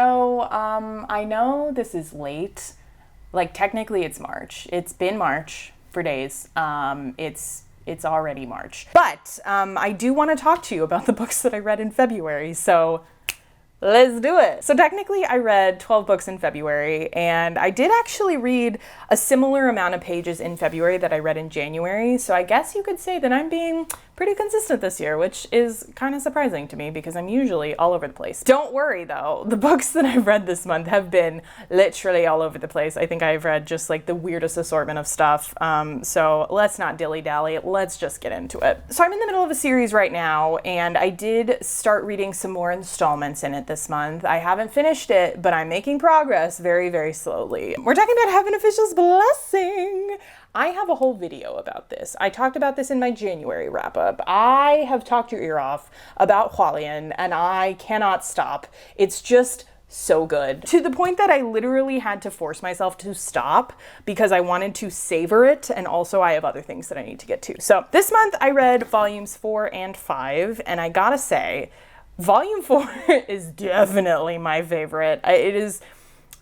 I know this is late. Like, technically it's March. It's been March for days. It's already March. But I do want to talk to you about the books that I read in February, so let's do it. So technically I read 12 books in February, and I did actually read a similar amount of pages in February that I read in January, so I guess you could say that I'm being pretty consistent this year, which is kind of surprising to me because I'm usually all over the place. Don't worry though, the books that I've read this month have been literally all over the place. I think I've read just like the weirdest assortment of stuff, so let's not dilly-dally, let's just get into it. So I'm in the middle of a series right now, and I did start reading some more installments in it this month. I haven't finished it, but I'm making progress very, very slowly. We're talking about Heaven Official's Blessing. I have a whole video about this. I talked about this in my January wrap-up. I have talked your ear off about Hualien, and I cannot stop. It's just so good. To the point that I literally had to force myself to stop because I wanted to savor it, and also I have other things that I need to get to. So this month I read volumes 4 and 5, and I gotta say, volume 4 is definitely my favorite. It is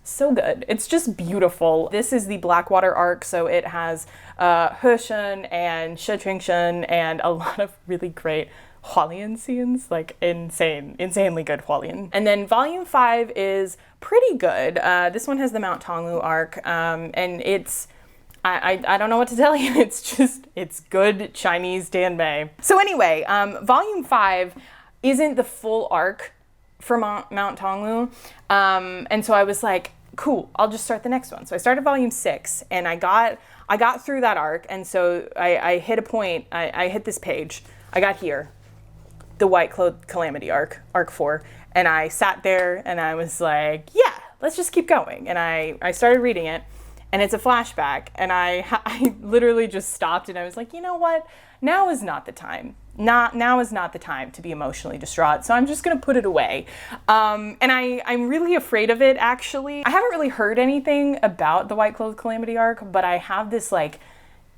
so good. It's just beautiful. This is the Blackwater arc, so it has Hushen and Shetringshen and a lot of really great Hualien scenes, like insanely good Hualien. And then volume 5 is pretty good. This one has the Mount Tonglu arc, and it's I don't know what to tell you. It's good Chinese Danmei. So anyway, volume 5 isn't the full arc for Mount Tonglu. And so I was like, cool, I'll just start the next one. So I started volume 6, and I got through that arc. And so I hit a point, I hit this page. I got here, the White Cloth Calamity arc 4. And I sat there and I was like, yeah, let's just keep going. And I started reading it, and it's a flashback. And I literally just stopped, and I was like, you know what? Now is not the time. Now is not the time to be emotionally distraught, so I'm just gonna put it away. And I'm really afraid of it, actually. I haven't really heard anything about the White Cloth Calamity arc, but I have this like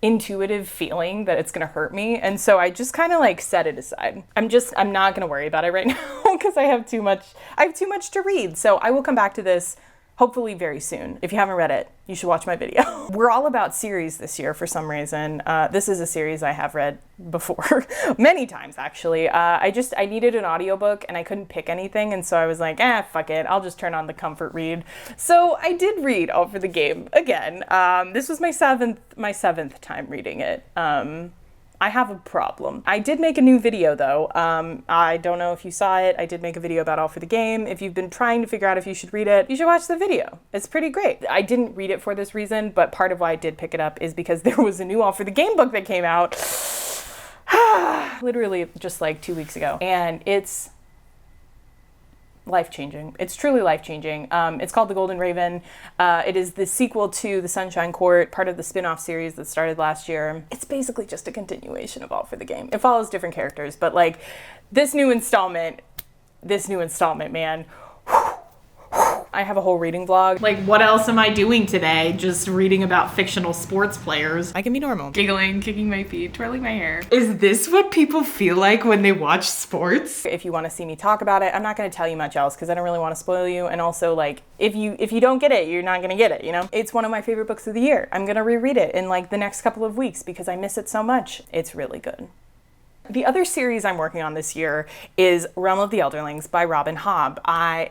intuitive feeling that it's gonna hurt me, and so I just kind of like set it aside. I'm not gonna worry about it right now because I have too much to read. So I will come back to this hopefully very soon. If you haven't read it, you should watch my video. We're all about series this year for some reason. This is a series I have read before, many times actually. I needed an audiobook and I couldn't pick anything, and so I was like, fuck it, I'll just turn on the comfort read. So I did read All for the Game again. This was my seventh time reading it. I have a problem. I did make a new video though. I don't know if you saw it. I did make a video about All for the Game. If you've been trying to figure out if you should read it, you should watch the video. It's pretty great. I didn't read it for this reason, but part of why I did pick it up is because there was a new All for the Game book that came out literally just like 2 weeks ago. And it's life-changing. It's truly life-changing. It's called The Golden Raven. It is the sequel to The Sunshine Court, part of the spin-off series that started last year. It's basically just a continuation of All for the Game. It follows different characters, but like this new installment, man, I have a whole reading vlog. Like, what else am I doing today? Just reading about fictional sports players. I can be normal. Giggling, kicking my feet, twirling my hair. Is this what people feel like when they watch sports? If you want to see me talk about it, I'm not going to tell you much else because I don't really want to spoil you. And also, like, if you don't get it, you're not going to get it, you know? It's one of my favorite books of the year. I'm going to reread it in like the next couple of weeks because I miss it so much. It's really good. The other series I'm working on this year is Realm of the Elderlings by Robin Hobb. I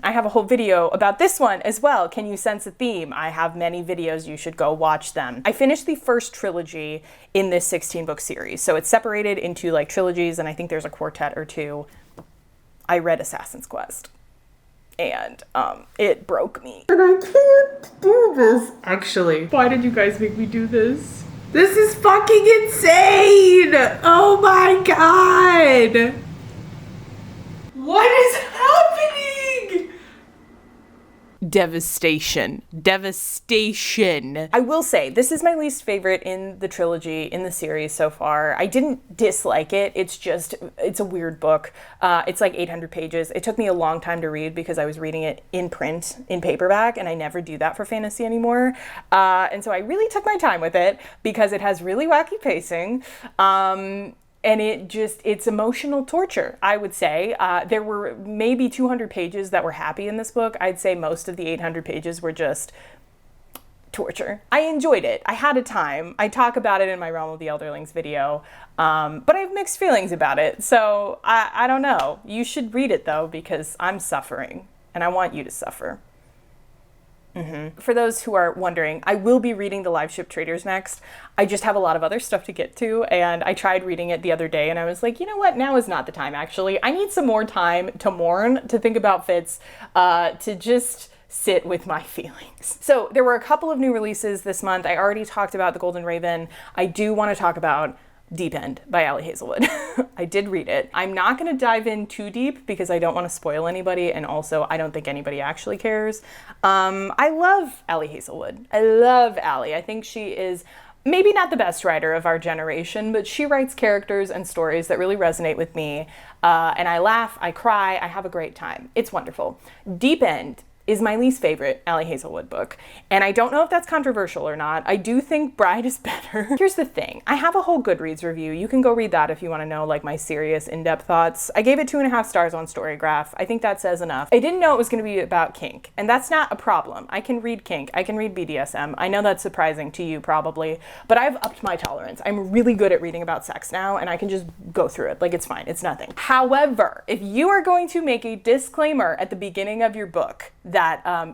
have a whole video about this one as well. Can you sense a theme? I have many videos. You should go watch them. I finished the first trilogy in this 16-book series. So it's separated into like trilogies, and I think there's a quartet or two. I read Assassin's Quest, and it broke me. And I can't do this. Actually, why did you guys make me do this? This is fucking insane! Oh my god! What is happening? Devastation. I will say, this is my least favorite in the trilogy, in the series so far. I didn't dislike it. It's a weird book. It's like 800 pages. It took me a long time to read because I was reading it in print, in paperback, and I never do that for fantasy anymore. And so I really took my time with it because it has really wacky pacing. And it's emotional torture, I would say. There were maybe 200 pages that were happy in this book. I'd say most of the 800 pages were just torture. I enjoyed it. I had a time. I talk about it in my Realm of the Elderlings video, but I have mixed feelings about it. So I don't know. You should read it though, because I'm suffering and I want you to suffer. For those who are wondering, I will be reading The Live Ship Traders next. I just have a lot of other stuff to get to, and I tried reading it the other day, and I was like, you know what? Now is not the time, actually. I need some more time to mourn, to think about Fitz, to just sit with my feelings. So there were a couple of new releases this month. I already talked about The Golden Raven. I do want to talk about Deep End by Ali Hazelwood. I did read it. I'm not going to dive in too deep because I don't want to spoil anybody, and also I don't think anybody actually cares. I love Ali Hazelwood. I love Ali. I think she is maybe not the best writer of our generation, but she writes characters and stories that really resonate with me. And I laugh, I cry, I have a great time. It's wonderful. Deep End is my least favorite Ali Hazelwood book. And I don't know if that's controversial or not. I do think Bride is better. Here's the thing. I have a whole Goodreads review. You can go read that if you want to know like my serious in-depth thoughts. I gave it 2.5 stars on Storygraph. I think that says enough. I didn't know it was going to be about kink, and that's not a problem. I can read kink. I can read BDSM. I know that's surprising to you probably, but I've upped my tolerance. I'm really good at reading about sex now, and I can just go through it. Like, it's fine. It's nothing. However, if you are going to make a disclaimer at the beginning of your book that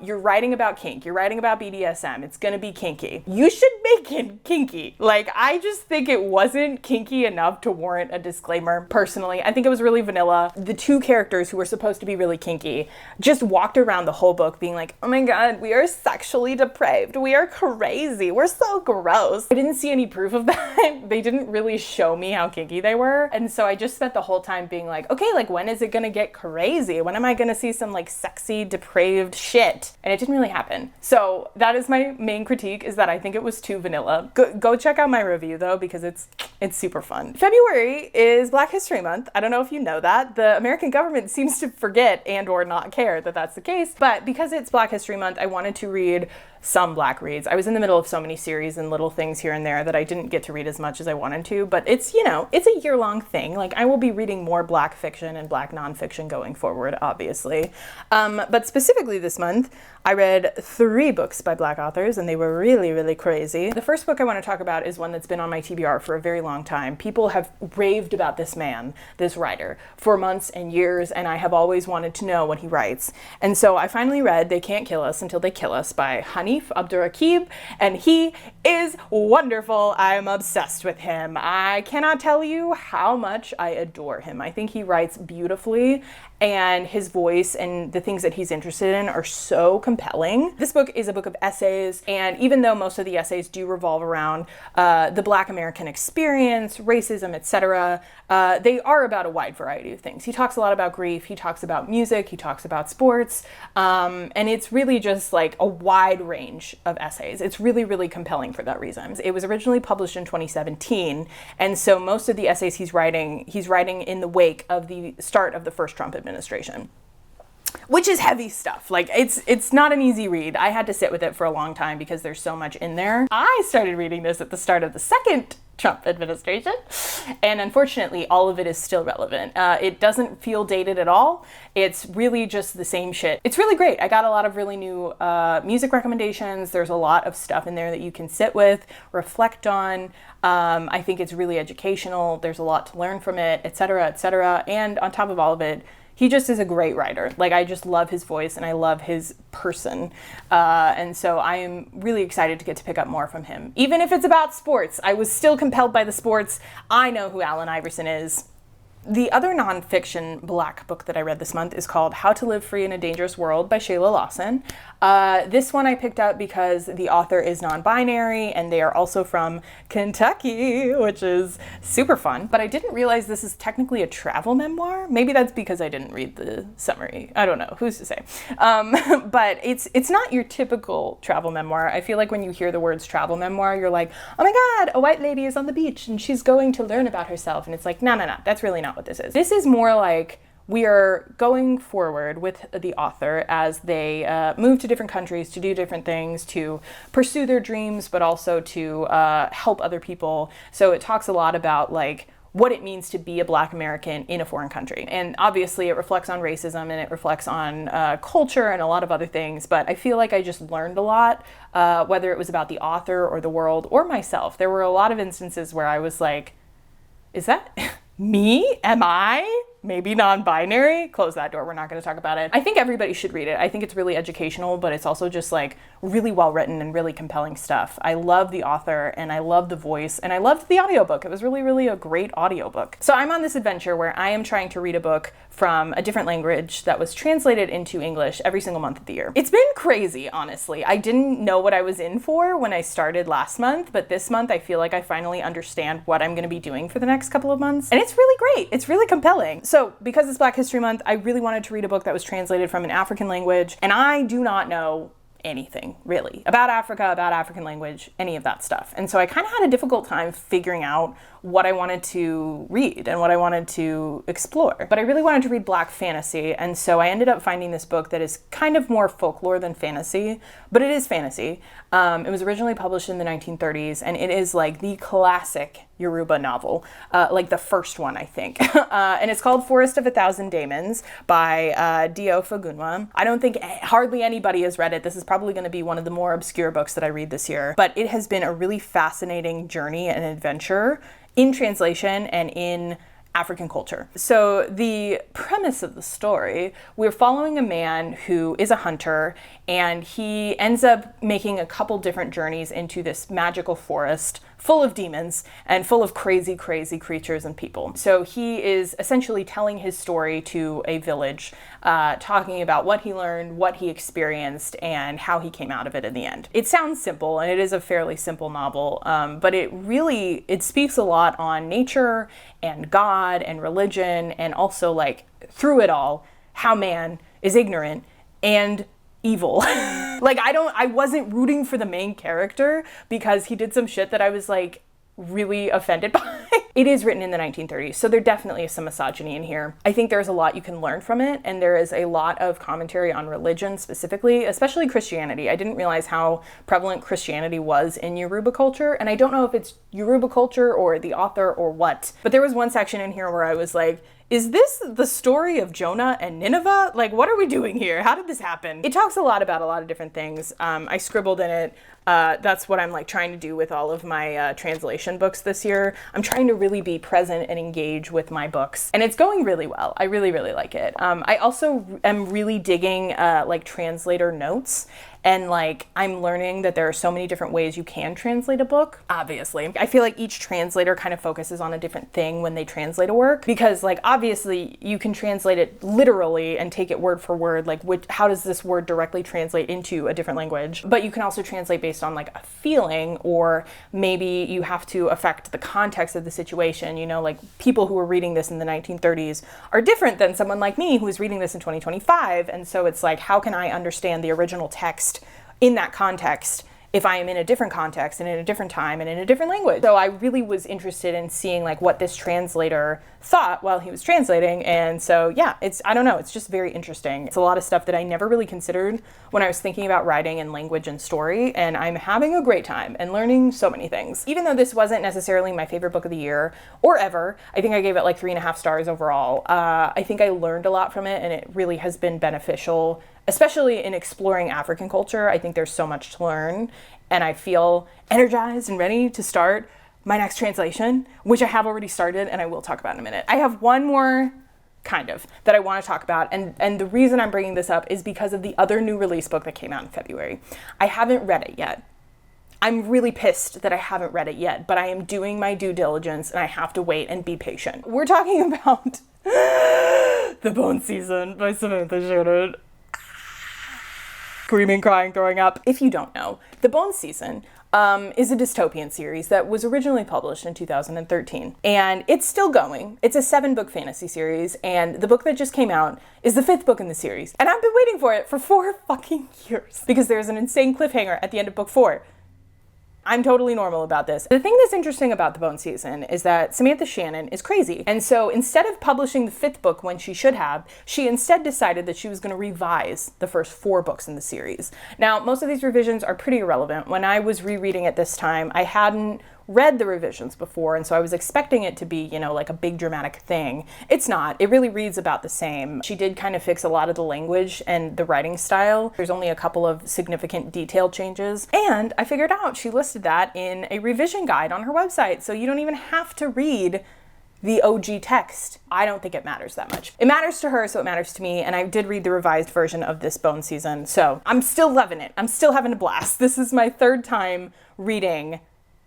you're writing about kink, you're writing about BDSM, it's gonna be kinky, you should make it kinky. Like, I just think it wasn't kinky enough to warrant a disclaimer, personally. I think it was really vanilla. The two characters who were supposed to be really kinky just walked around the whole book being like, oh my god, we are sexually depraved, we are crazy, we're so gross. I didn't see any proof of that. They didn't really show me how kinky they were, and so I just spent the whole time being like, okay, like, when is it gonna get crazy? When am I gonna see some like sexy depraved shit? And it didn't really happen. So that is my main critique, is that I think it was too vanilla. Go check out my review though, because it's super fun. February is Black History Month. I don't know if you know that. The American government seems to forget and or not care that that's the case, but because it's Black History Month, I wanted to read some Black reads. I was in the middle of so many series and little things here and there that I didn't get to read as much as I wanted to, but it's, you know, it's a year-long thing. Like, I will be reading more Black fiction and Black nonfiction going forward, obviously. But specifically this month, I read 3 books by Black authors, and they were really, really crazy. The first book I want to talk about is one that's been on my TBR for a very long time. People have raved about this man, this writer, for months and years, and I have always wanted to know what he writes. And so I finally read They Can't Kill Us Until They Kill Us by Hanif Abdurraqib, and he is wonderful. I'm obsessed with him. I cannot tell you how much I adore him. I think he writes beautifully, and his voice and the things that he's interested in are so compelling. This book is a book of essays, and even though most of the essays do revolve around the Black American experience, racism, etc., they are about a wide variety of things. He talks a lot about grief, he talks about music, he talks about sports, and it's really just like a wide range of essays. It's really, really compelling for that reason. It was originally published in 2017, and so most of the essays he's writing in the wake of the start of the first Trump administration, which is heavy stuff. Like, it's not an easy read. I had to sit with it for a long time because there's so much in there. I started reading this at the start of the second Trump administration, and unfortunately all of it is still relevant. It doesn't feel dated at all. It's really just the same shit. It's really great. I got a lot of really new music recommendations. There's a lot of stuff in there that you can sit with, reflect on. I think it's really educational. There's a lot to learn from it, etc., etc. And on top of all of it, he just is a great writer. Like, I just love his voice and I love his person. And so I am really excited to get to pick up more from him. Even if it's about sports, I was still compelled by the sports. I know who Allen Iverson is. The other nonfiction Black book that I read this month is called How to Live Free in a Dangerous World by Shayla Lawson. This one I picked up because the author is non-binary and they are also from Kentucky, which is super fun. But I didn't realize this is technically a travel memoir. Maybe that's because I didn't read the summary. I don't know, who's to say? But it's not your typical travel memoir. I feel like when you hear the words travel memoir, you're like, oh my God, a white lady is on the beach and she's going to learn about herself. And it's like, no, that's really not what this is. This is more like we are going forward with the author as they move to different countries to do different things, to pursue their dreams, but also to help other people. So it talks a lot about like what it means to be a Black American in a foreign country. And obviously it reflects on racism and it reflects on culture and a lot of other things, but I feel like I just learned a lot, whether it was about the author or the world or myself. There were a lot of instances where I was like, is that me? Am I? Maybe non-binary? Close that door. We're not going to talk about it. I think everybody should read it. I think it's really educational, but it's also just like really well written and really compelling stuff. I love the author and I love the voice and I loved the audiobook. It was really, really a great audiobook. So I'm on this adventure where I am trying to read a book from a different language that was translated into English every single month of the year. It's been crazy, honestly. I didn't know what I was in for when I started last month, but this month I feel like I finally understand what I'm going to be doing for the next couple of months. And it's really great. It's really compelling. So because it's Black History Month, I really wanted to read a book that was translated from an African language, and I do not know anything really about Africa, about African language, any of that stuff. And so I kind of had a difficult time figuring out what I wanted to read and what I wanted to explore. But I really wanted to read Black fantasy, and so I ended up finding this book that is kind of more folklore than fantasy, but it is fantasy. It was originally published in the 1930s, and it is like the classic Yoruba novel, like the first one, I think. And it's called Forest of a Thousand Daemons by Dio Fagunwa. I don't think hardly anybody has read it. This is probably going to be one of the more obscure books that I read this year, but it has been a really fascinating journey and adventure in translation and in African culture. So the premise of the story, we're following a man who is a hunter, and he ends up making a couple different journeys into this magical forest full of demons and full of crazy, crazy creatures and people. So he is essentially telling his story to a village, talking about what he learned, what he experienced, and how he came out of it in the end. It sounds simple, and it is a fairly simple novel, but it speaks a lot on nature and God and religion, and also like through it all, how man is ignorant and evil. Like I wasn't rooting for the main character because he did some shit that I was like really offended by. It is written in the 1930s, so there definitely is some misogyny in here. I think there's a lot you can learn from it, and there is a lot of commentary on religion specifically, especially Christianity. I didn't realize how prevalent Christianity was in Yoruba culture, and I don't know if it's Yoruba culture or the author or what, but there was one section in here where I was like, is this the story of Jonah and Nineveh? Like, what are we doing here? How did this happen? It talks a lot about a lot of different things. I scribbled in it. That's what I'm like trying to do with all of my translation books this year. I'm trying to really be present and engage with my books, and it's going really well. I really, really like it. I also am really digging like translator notes. And like, I'm learning that there are so many different ways you can translate a book, obviously. I feel like each translator kind of focuses on a different thing when they translate a work, because like, obviously you can translate it literally and take it word for word, like how does this word directly translate into a different language? But you can also translate based on like a feeling, or maybe you have to affect the context of the situation. You know, like people who were reading this in the 1930s are different than someone like me who is reading this in 2025. And so it's like, how can I understand the original text in that context if I am in a different context and in a different time and in a different language? So I really was interested in seeing like what this translator thought while he was translating. And so yeah, I don't know, it's just very interesting. It's a lot of stuff that I never really considered when I was thinking about writing and language and story, and I'm having a great time and learning so many things. Even though this wasn't necessarily my favorite book of the year or ever, I think I gave it like 3.5 stars overall. I think I learned a lot from it, and it really has been beneficial, especially in exploring African culture. I think there's so much to learn, and I feel energized and ready to start my next translation, which I have already started, and I will talk about in a minute. I have one more kind of that I want to talk about, and the reason I'm bringing this up is because of the other new release book that came out in February. I haven't read it yet. I'm really pissed that I haven't read it yet, but I am doing my due diligence, and I have to wait and be patient. We're talking about The Bone Season by Samantha Shannon. Screaming, crying, throwing up. If you don't know, The Bone Season is a dystopian series that was originally published in 2013. And it's still going. It's a 7-book fantasy series, and the book that just came out is the 5th book in the series. And I've been waiting for it for 4 fucking years because there's an insane cliffhanger at the end of book 4. I'm totally normal about this. The thing that's interesting about The Bone Season is that Samantha Shannon is crazy. And so instead of publishing the 5th book when she should have, she instead decided that she was going to revise the first 4 books in the series. Now, most of these revisions are pretty irrelevant. When I was rereading it this time, I hadn't read the revisions before, and so I was expecting it to be, you know, like a big dramatic thing. It's not. It really reads about the same. She did kind of fix a lot of the language and the writing style. There's only a couple of significant detail changes, and I figured out she listed that in a revision guide on her website, so you don't even have to read the OG text. I don't think it matters that much. It matters to her, so it matters to me, and I did read the revised version of this Bone season, so I'm still loving it. I'm still having a blast. This is my third time reading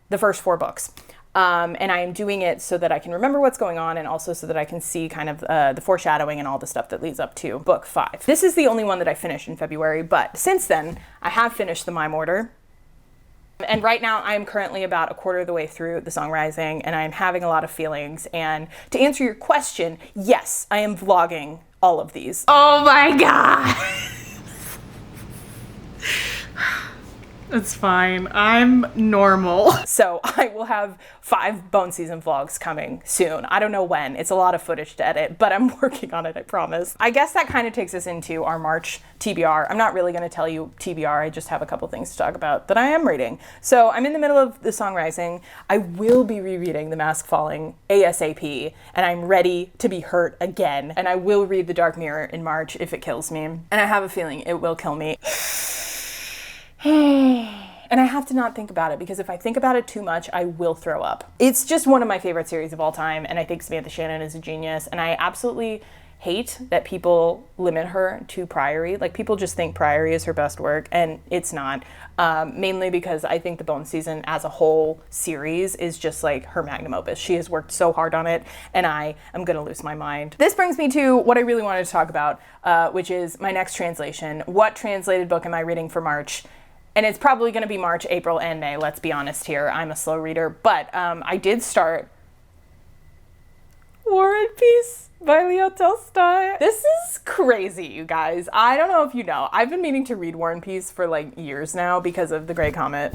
the first 4 books. And I am doing it so that I can remember what's going on, and also so that I can see kind of the foreshadowing and all the stuff that leads up to book 5. This is the only one that I finished in February, but since then, I have finished the Mime Order. And right now I am currently about a quarter of the way through The Song Rising, and I am having a lot of feelings. And to answer your question, yes, I am vlogging all of these. Oh my God. It's fine. I'm normal. So I will have 5 Bone Season vlogs coming soon. I don't know when. It's a lot of footage to edit, but I'm working on it, I promise. I guess that kind of takes us into our March TBR. I'm not really going to tell you TBR. I just have a couple things to talk about that I am reading. So I'm in the middle of The Song Rising. I will be rereading The Mask Falling ASAP, and I'm ready to be hurt again. And I will read The Dark Mirror in March if it kills me. And I have a feeling it will kill me. And I have to not think about it, because if I think about it too much, I will throw up. It's just one of my favorite series of all time, and I think Samantha Shannon is a genius, and I absolutely hate that people limit her to Priory. Like, people just think Priory is her best work, and it's not. Mainly because I think the Bone Season as a whole series is just like her magnum opus. She has worked so hard on it, and I am gonna lose my mind. This brings me to what I really wanted to talk about, which is my next translation. What translated book am I reading for March? And it's probably going to be March, April, and May. Let's be honest here. I'm a slow reader. But I did start War and Peace by Leo Tolstoy. This is crazy, you guys. I don't know if you know. I've been meaning to read War and Peace for like years now because of The Great Comet,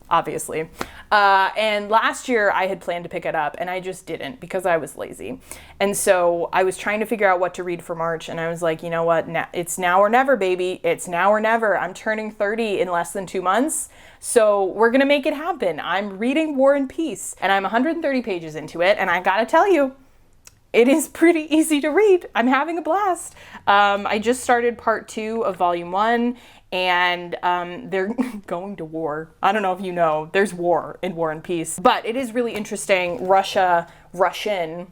obviously. And last year I had planned to pick it up, and I just didn't because I was lazy. And so I was trying to figure out what to read for March, and I was like, you know what? It's now or never, baby. It's now or never. I'm turning 30 in less than 2 months, so we're gonna make it happen. I'm reading War and Peace, and I'm 130 pages into it, and I gotta tell you, it is pretty easy to read. I'm having a blast. I just started part 2 of volume 1, and they're going to war. I don't know if you know, there's war in War and Peace, but it is really interesting. Russian,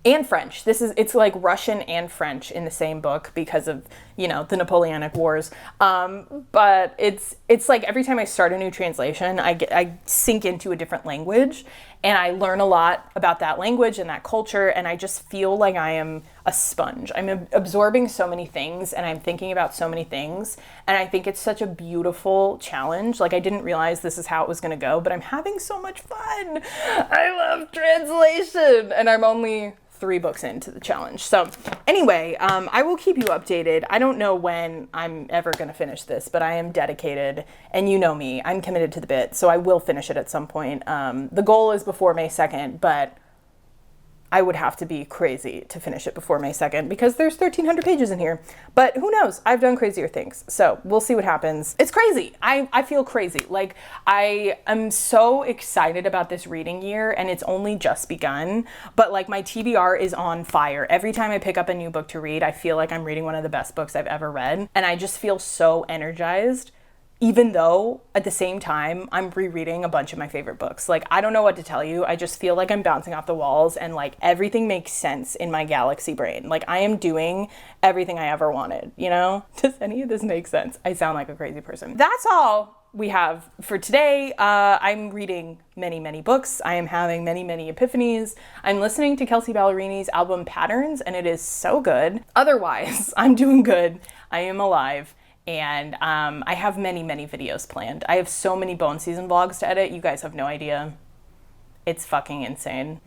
and French. It's like Russian and French in the same book because of, you know, the Napoleonic Wars. But it's like every time I start a new translation, I sink into a different language, and I learn a lot about that language and that culture, and I just feel like I am a sponge. I'm absorbing so many things, and I'm thinking about so many things, and I think it's such a beautiful challenge. Like, I didn't realize this is how it was gonna go, but I'm having so much fun. I love translation, and I'm only 3 books into the challenge. So anyway, I will keep you updated. I don't know when I'm ever going to finish this, but I am dedicated, and you know me, I'm committed to the bit, so I will finish it at some point. The goal is before May 2nd, but I would have to be crazy to finish it before May 2nd because there's 1,300 pages in here. But who knows? I've done crazier things. So we'll see what happens. It's crazy. I feel crazy. Like, I am so excited about this reading year, and it's only just begun. But like, my TBR is on fire. Every time I pick up a new book to read, I feel like I'm reading one of the best books I've ever read. And I just feel so energized, even though at the same time I'm rereading a bunch of my favorite books. Like, I don't know what to tell you. I just feel like I'm bouncing off the walls, and like everything makes sense in my galaxy brain. Like, I am doing everything I ever wanted, you know? Does any of this make sense? I sound like a crazy person. That's all we have for today. I'm reading many, many books. I am having many, many epiphanies. I'm listening to Kelsey Ballerini's album Patterns, and it is so good. Otherwise, I'm doing good. I am alive. And I have many, many videos planned. I have so many Bone Season vlogs to edit. You guys have no idea. It's fucking insane.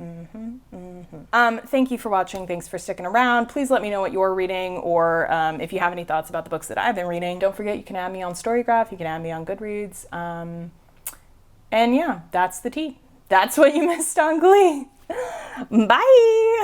Thank you for watching. Thanks for sticking around. Please let me know what you're reading, or if you have any thoughts about the books that I've been reading. Don't forget, you can add me on Storygraph. You can add me on Goodreads. And yeah, that's the tea. That's what you missed on Glee. Bye.